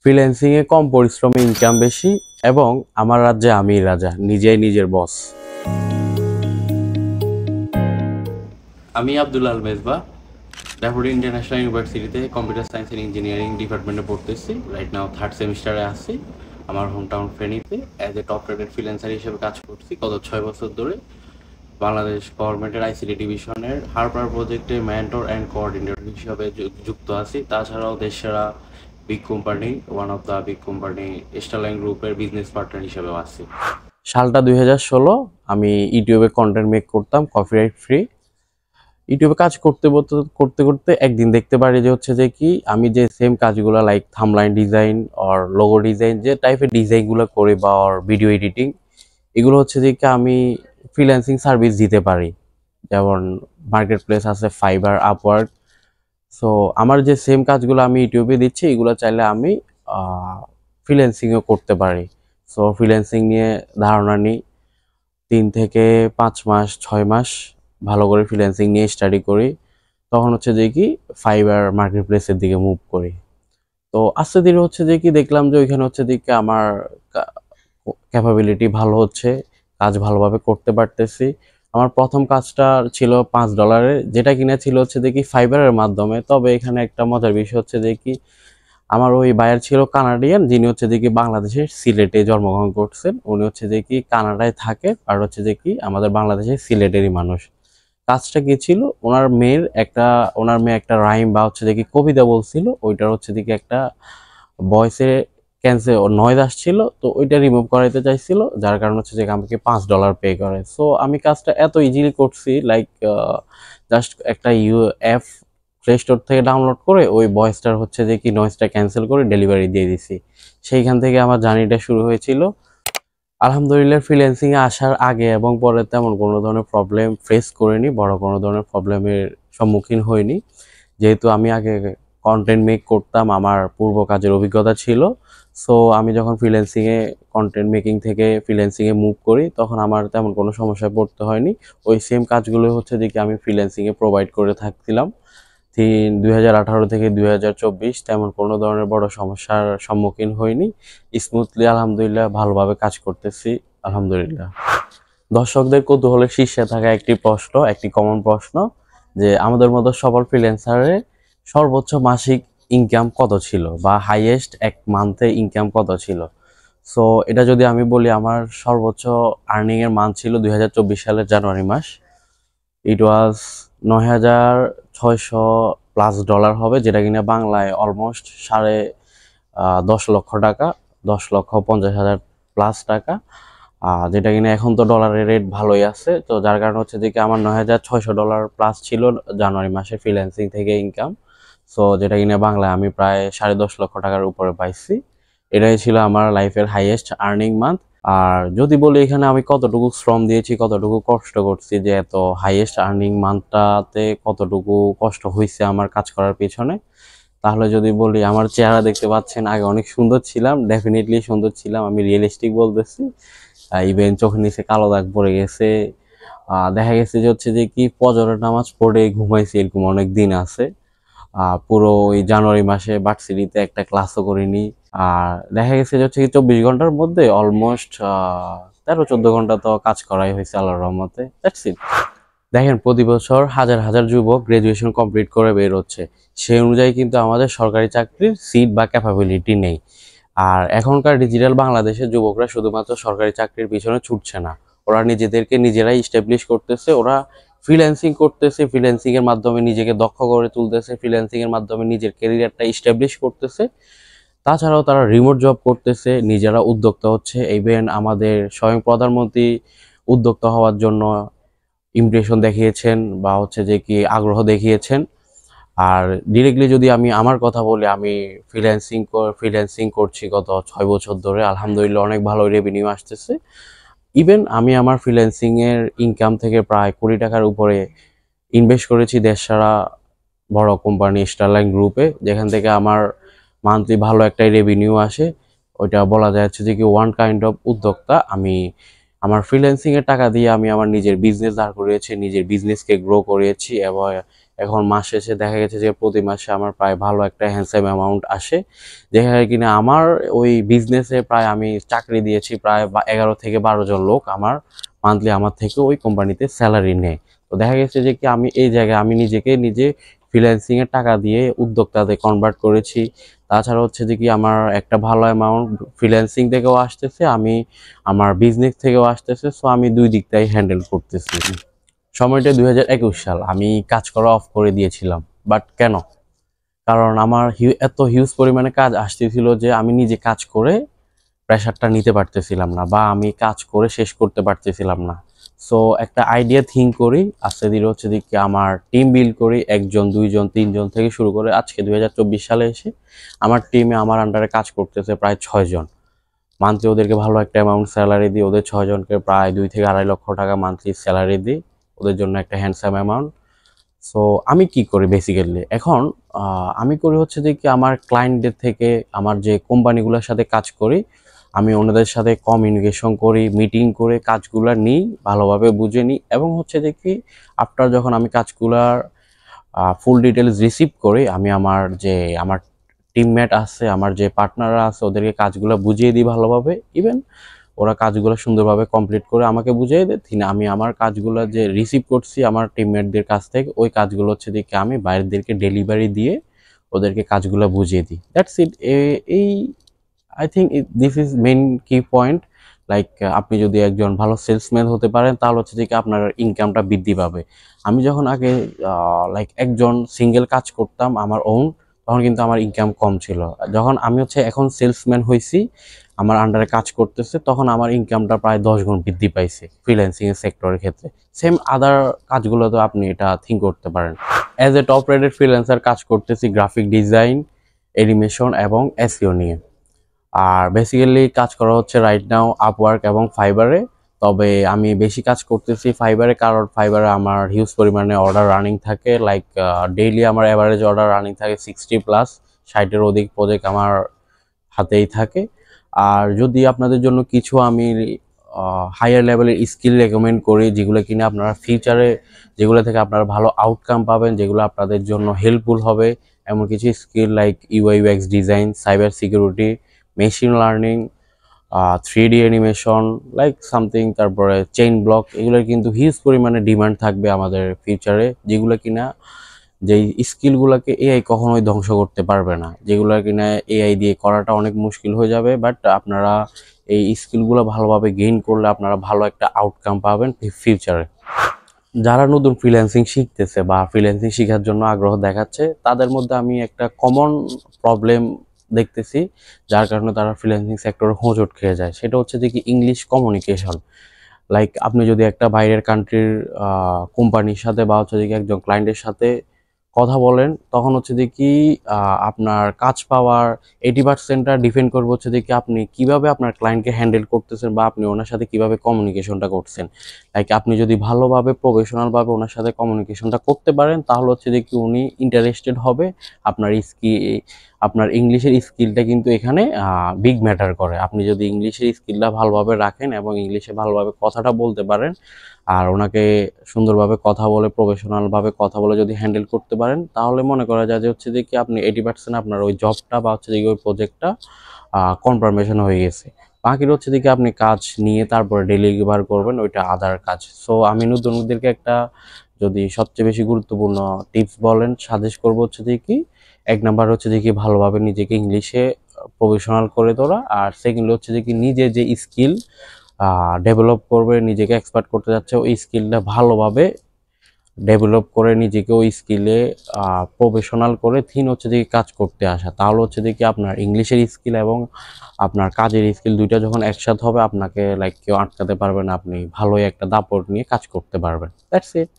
Freelancing এ কম পরিশ্রমে income বেশি এবং আমার রাজ্যে আমি রাজা, নিজেই নিজের বস। আমি আব্দুল আল মেজবা, ডাফোডিল ইন্টারন্যাশনাল ইউনিভার্সিটিতে কম্পিউটার সায়েন্স অ্যান্ড ইঞ্জিনিয়ারিং ডিপার্টমেন্টে পড়তেছি। রাইট নাও 3rd সেমিস্টারে আছি। আমার হোম টাউন ফেনীতে as a top rated freelancer হিসেবে কাজ করছি গত 6 বছর ধরে। বাংলাদেশ গভর্নমেন্টের আইসিটি ডিভিশনের হারপার প্রজেক্টে মেন্টর অ্যান্ড কোঅর্ডিনেটর হিসেবে যুক্ত আছি। তাছাড়াও দেশসেরা big company, one of the big company Starline গ্রুপের বিজনেস পার্টনার হিসেবেও আছি। সালটা 2016। আমি ইউটিউবে কন্টেন্ট মেক করতাম কপিরাইট ফ্রি। ইউটিউবে কাজ করতে করতে করতে একদিন দেখতে পারি যে হচ্ছে যে কি আমি যে সেম কাজগুলো like thumbnail design or logo design, যে টাইপের ডিজাইনগুলো করি বা অর ভিডিও এডিটিং, এগুলো হচ্ছে যে কি আমি ফ্রিল্যান্সিং সার্ভিস দিতে পারি। যেমন মার্কেট প্লেস আছে ফাইবার, আপওয়ার্ক। সো আমার যে সেম কাজগুলো আমি ইউটিউবে দিচ্ছি, এগুলো চাইলে আমি ফ্রিল্যান্সিংও করতে পারি। সো ফ্রিল্যান্সিং নিয়ে ধারণা নিই, 3 থেকে 5 মাস 6 মাস ভালো করে ফ্রিল্যান্সিং নিয়ে স্টাডি করি। তখন হচ্ছে যে কি ফাইবার মার্কেট প্লেসের দিকে মুভ করি। তো আস্তে ধীরে হচ্ছে যে কি দেখলাম যে ওইখানে হচ্ছে দিকে আমার ক্যাপাবিলিটি ভালো হচ্ছে, কাজ ভালোভাবে করতে পারতেছি। আমার প্রথম কাজটা ছিল $5, যেটা কিনা ছিল হচ্ছে দেখি ফাইবারের মাধ্যমে। তবে এখানে একটা মজার বিষয় হচ্ছে যে কি আমার ওই বায়ার ছিল কানাডিয়ান, যিনি হচ্ছে দেখি বাংলাদেশের সিলেটে জন্মগ্রহণ করছেন। উনি হচ্ছে দেখি কানাডায় থাকে আর হচ্ছে দেখি আমাদের বাংলাদেশের সিলেটেরই মানুষ। কাজটা কি ছিল, ওনার মেয়ে একটা রাইম বা হচ্ছে দেখি কবিতা বলছিল, ওইটার হচ্ছে দেখি একটা ভয়েসে ক্যান্সেল নয়েজ আসছিল, তো ওইটা রিমুভ করাইতে চাইছিল, যার কারণে হচ্ছে যে আমাকে $5 পে করে। সো আমি কাজটা এত ইজিলি করছি, লাইক জাস্ট একটা অ্যাপ প্লে স্টোর থেকে ডাউনলোড করে ওই ভয়েসটার হচ্ছে যে কি নয়েজটা ক্যান্সেল করে ডেলিভারি দিয়ে দিছি। সেইখান থেকে আমার জার্নিটা শুরু হয়েছিল। আলহামদুলিল্লাহ, ফ্রিল্যান্সিং এ আসার আগে এবং পরে তেমন কোনো ধরনের প্রবলেম ফেস করিনি, বড় কোনো ধরনের প্রবলেমের সম্মুখীন হইনি। যেহেতু আমি আগে কন্টেন্ট মেক করতাম, আমার পূর্ব কাজের অভিজ্ঞতা ছিল। সো আমি যখন ফ্রিল্যান্সিং এ কন্টেন্ট মেকিং থেকে ফ্রিল্যান্সিং এ মুভ করি, তখন আমার তেমন কোনো সমস্যায় পড়তে হয়নি। ওই সেম কাজগুলো হচ্ছে দেখি আমি ফ্রিল্যান্সিং এ প্রোভাইড করে থাকছিলাম। 2018 থেকে 2024 তেমন কোনো ধরনের বড় সমস্যার সম্মুখীন হইনি। স্মুথলি আলহামদুলিল্লাহ ভালোভাবে কাজ করতেছি আলহামদুলিল্লাহ। দর্শকদের কৌতূহলের শীর্ষে থাকা একটি কমন প্রশ্ন, যে আমাদের মতো সফল ফ্রিল্যান্সারের সর্বোচ্চ মাসিক ইনকাম কত ছিল বা হাইয়েস্ট এক মান্থে ইনকাম কত ছিল। সো এটা যদি আমি বলি, আমার সর্বোচ্চ আর্নিং এর মান ছিল 2024 সালের জানুয়ারি মাস। ইট ওয়াজ $9,600+ হবে, যেটা কিনা বাংলায় অলমোস্ট 10.5 লক্ষ টাকা, 10,50,000+ টাকা। যেটা কিনা এখন তো ডলারের রেট ভালোই আছে, তো যার কারণে হচ্ছে যে আমার $9,600+ ছিল জানুয়ারি মাসে ফ্রিল্যান্সিং থেকে ইনকাম। সো যেটা কিনা বাংলায় আমি প্রায় 10.5 লক্ষ টাকার উপরে পাইছি। এটাই ছিল আমার লাইফের হাইয়েস্ট আর্নিং মান্থ। আর যদি বলি এখানে আমি কতটুকু শ্রম দিয়েছি, কতটুকু কষ্ট করছি, যে এত হাইয়েস্ট আর্নিং মান্থটাতে কতটুকু কষ্ট হয়েছে আমার কাজ করার পেছনে, তাহলে যদি বলি, আমার চেহারা দেখতে পাচ্ছেন, আগে অনেক সুন্দর ছিলাম, ডেফিনেটলি সুন্দর ছিলাম, আমি রিয়েলিস্টিক বলতেছি। ইভেন চোখের নিচে কালো দাগ পড়ে গেছে। দেখা গেছে যে হচ্ছে যে কি ফজরের নামাজ পড়ে ঘুমাইছি, এরকম অনেক দিন আছে। পুরো ওই জানুয়ারি মাসে ভার্সিটিতে একটা ক্লাসও করিনি। আর দেখা গেছে যে হচ্ছে কি 24 ঘন্টার মধ্যে অলমোস্ট 13-14 ঘন্টা তো কাজ করাই হয়েছে আল্লাহর রহমতে। That's it. দেখেন, প্রতি বছর হাজার হাজার যুবক গ্রাজুয়েশন কমপ্লিট করে বের হচ্ছে, সেই অনুযায়ী কিন্তু আমাদের সরকারি চাকরির সিট বা ক্যাপাবিলিটি নেই। আর এখনকার ডিজিটাল বাংলাদেশের যুবকরা শুধুমাত্র সরকারি চাকরির পিছনে ছুটছে না, ওরা নিজেদেরকে নিজেরাই ইস্টাবলিশ করতেছে, ওরা ফ্রিল্যান্সিং করতেছে, ফ্রিল্যান্সিং এর মাধ্যমে নিজেকে দক্ষ করে তুলতেছে, ফ্রিল্যান্সিং এর মাধ্যমে নিজের ক্যারিয়ারটা ইস্টাবলিশ করতেছে। তাছাড়াও তারা রিমোট জব করতেছে, নিজেরা উদ্যোক্তা হচ্ছে। ইভেন আমাদের স্বয়ং প্রধানমন্ত্রী উদ্যোক্তা হওয়ার জন্য ইমপ্রেশন দেখিয়েছেন বা হচ্ছে যে কি আগ্রহ দেখিয়েছেন। আর ডিরেক্টলি যদি আমি আমার কথা বলি, আমি ফ্রিল্যান্সিং করছি গত 6 বছর ধরে, আলহামদুলিল্লাহ অনেক ভালো রেভিনিউ আসতেছে। ইভেন আমি আমার ফ্রিল্যান্সিং এর ইনকাম থেকে প্রায় $20 উপরে ইনভেস্ট করেছি দেশসেরা বড় কোম্পানি স্টারলাইন গ্রুপে, যেখান থেকে আমার মান্থলি ভালো একটা রেভিনিউ আসে। ওইটা বলা যাচ্ছে যে কি ওয়ান কাইন্ড অফ উদ্যোক্তা। আমি আমার ফ্রিল্যান্সিং এর টাকা দিয়ে আমি আমার নিজের বিজনেস দাঁড় করিয়েছি, নিজের বিজনেসকে গ্রো করিয়েছি এখন মাস শেষে দেখা গেছে যে প্রতি মাসে আমার প্রায় ভালো একটা হ্যান্ডসাম অ্যামাউন্ট আসে, যেখানে কিনা আমার ওই বিজনেসে প্রায় আমি চাকরি দিয়েছি প্রায় 11 থেকে 12 জন লোক আমার মান্থলি আমার থেকে ওই কোম্পানিতে স্যালারি নেয়। তো দেখা গেছে যে কি আমি এই জায়গায় আমি নিজে ফ্রিল্যান্সিং এর টাকা দিয়ে উদ্যোক্তাতে কনভার্ট করেছি। তাছাড়া হচ্ছে যে কি আমার একটা ভালো অ্যামাউন্ট ফ্রিল্যান্সিং থেকেও আসতেছে, আমি আমার বিজনেস থেকেও আসতেছে। সো আমি দুই দিকটাই হ্যান্ডেল করতেছি। সময়টা 2021 সাল, আমি কাজ করা অফ করে দিয়েছিলাম। বাট কেন? কারণ আমার এত হিউজ পরিমাণে কাজ আসতেছিল যে আমি নিজে কাজ করে প্রেশারটা নিতে পারতেছিলাম না, বা আমি কাজ করে শেষ করতে পারতেছিলাম না। সো একটা আইডিয়া থিঙ্ক করি, আস্তে ধীরে হচ্ছে দিকে আমার টিম বিল্ড করি, 1 জন 2 জন 3 জন থেকে শুরু করে আজকে 2024 সালে এসে আমার টিমে আমার আন্ডারে কাজ করতেছে প্রায় 6 জন। মান্থলি ওদেরকে ভালো একটা অ্যামাউন্ট স্যালারি দিই, ওদের 6 জনকে প্রায় 2 থেকে 2.5 লক্ষ টাকা মান্থলি স্যালারি দিই, ওদের জন্য একটা হ্যান্ডসাম অ্যামাউন্ট। সো আমি কি করি বেসিক্যালি এখন, আমি করি হচ্ছে যে কি আমার ক্লায়েন্টদের থেকে আমার যে কোম্পানিগুলোর সাথে কাজ করি আমি ওনাদের সাথে কমিউনিকেশন করি, মিটিং করে কাজগুলো নিই, ভালোভাবে বুঝে নিই, এবং হচ্ছে যে কি আফটার যখন আমি কাজগুলার ফুল ডিটেলস রিসিভ করি আমি আমার টিমমেট আছে, আমার যে পার্টনাররা আছে ওদেরকে কাজগুলো বুঝিয়ে দিই ভালোভাবে। ইভেন ওরা কাজগুলো সুন্দরভাবে কমপ্লিট করে আমাকে বুঝিয়ে দেয়, আমি আমার কাজগুলো যে রিসিভ করছি আমার টিমমেটদের কাছ থেকে ওই কাজগুলো হচ্ছে দিকে আমি বাইরেদেরকে ডেলিভারি দিয়ে ওদেরকে কাজগুলো বুঝিয়ে দিই। That's it. এই I think this is main কি পয়েন্ট। লাইক আপনি যদি একজন ভালো সেলসম্যান হতে পারেন তাহলে হচ্ছে যে কি আপনার ইনকামটা বৃদ্ধি পাবে। আমি যখন আগে লাইক একজন সিঙ্গেল কাজ করতাম আমার ওন, তখন কিন্তু আমার ইনকাম কম ছিল। যখন আমি হচ্ছে এখন সেলসম্যান হয়েছি, আমার আন্ডারে কাজ করতেছে, তখন আমার ইনকামটা প্রায় 10 গুণ বৃদ্ধি পাইছে ফ্রিল্যান্সিং এর সেক্টরের ক্ষেত্রে। সেম আদার কাজগুলো তো আপনি এটা থিঙ্ক করতে পারেন। As a top rated freelancer কাজ করতেছি গ্রাফিক ডিজাইন, অ্যানিমেশন এবং এসইও নিয়ে। আর বেসিক্যালি কাজ করা হচ্ছে রাইট নাও আপওয়ার্ক এবং ফাইবারে। তবে আমি বেশি কাজ করতেছি ফাইবারে, কারণ ফাইবারে আমার হিউজ পরিমাণে অর্ডার রানিং থাকে। লাইক ডেইলি আমার অ্যাভারেজ অর্ডার রানিং থাকে 60+, 60-এর অধিক প্রজেক্ট আমার হাতেই থাকে। আর যদি আপনাদের জন্য কিছু আমি হায়ার লেভেলের স্কিল রেকমেন্ড করি যেগুলো কিনা আপনারা ফিউচারে যেগুলো থেকে আপনারা ভালো আউটকাম পাবেন, যেগুলো আপনাদের জন্য হেল্পফুল হবে, এমন কিছু skill like UI UX design, cyber security, machine learning, 3D animation like something, তারপরে চেইন ব্লক, এগুলোর কিন্তু হিউজ পরিমাণে ডিমান্ড থাকবে আমাদের ফিউচারে, যেগুলো কিনা যেই স্কিলগুলোকে এআই কখনোই ধ্বংস করতে পারবে না, যেগুলো কিনা এআই দিয়ে করাটা অনেক মুশকিল হয়ে যাবে। বাট আপনারা এই স্কিলগুলো ভালোভাবে গেইন করলে আপনারা ভালো একটা আউটকাম পাবেন ফিউচারে। যারা নতুন ফ্রিল্যান্সিং শিখতেছে বা ফ্রিল্যান্সিং শেখার জন্য আগ্রহ দেখাচ্ছে তাদের মধ্যে আমি একটা কমন প্রবলেম দেখতেছি যার কারণে তারা ফ্রিল্যান্সিং সেক্টরে হোঁচট খেয়ে যায়, সেটা হচ্ছে যে কি ইংলিশ কমিউনিকেশন। লাইক আপনি যদি একটা বাইরের কান্ট্রির কোম্পানির সাথে বা হচ্ছে যে কি একজন ক্লায়েন্টের সাথে কথা বলেন, তখন হচ্ছে যে কি আপনার কাজ পাওয়ার 80%টা ডিপেন্ড করবে হচ্ছে যে কি আপনি কিভাবে আপনার ক্লায়েন্টকে হ্যান্ডেল করতেছেন বা আপনি ওনার সাথে কিভাবে কমিউনিকেশনটা করছেন। লাইক আপনি যদি ভালোভাবে প্রফেশনালভাবে ওনার সাথে কমিউনিকেশনটা করতে পারেন তাহলে হচ্ছে যে কি উনি ইন্টারেস্টেড হবে। আপনার ইংলিশের স্কিলটা কিন্তু এখানে বিগ ম্যাটার করে। আপনি যদি ইংলিশের স্কিলটা ভালোভাবে রাখেন এবং ইংলিশে ভালোভাবে কথাটা বলতে পারেন আর ওনাকে সুন্দরভাবে কথা বলে প্রফেশনালভাবে কথা বলে যদি হ্যান্ডেল করতে পারেন, তাহলে মনে করা যায় যে হচ্ছে যে কি আপনি 80% আপনার ওই জবটা বা হচ্ছে যে ওই প্রজেক্টটা কনফার্মেশন হয়ে গেছে। বাকিটা হচ্ছে দিকে আপনি কাজ নিয়ে তারপরে ডেলিভার করবেন, ওইটা আদার কাজ। সো আমি নতুনদেরকে একটা যদি সবচেয়ে বেশি গুরুত্বপূর্ণ টিপস বলেন সাজেস্ট করবো হচ্ছে যে কি 1 নাম্বার হচ্ছে যে কি ভালোভাবে নিজেকে ইংলিশে প্রফেশনাল করে তোলা, আর সেকেন্ড হচ্ছে যে কি নিজে যে স্কিল ডেভেলপ করবে, নিজেকে এক্সপার্ট করতে যাচ্ছে ওই স্কিলটা ভালোভাবে ডেভেলপ করে নিজেকে ওই স্কিলে প্রফেশনাল করে হচ্ছে যে কাজ করতে আসা। তাহলে হচ্ছে যে কি আপনার ইংলিশের স্কিল এবং আপনার কাজের স্কিল দুইটা যখন একসাথে হবে আপনাকে লাইক কেউ আটকাতে পারবে না, আপনি ভালোই একটা দাপট নিয়ে কাজ করতে পারবেন। That's it.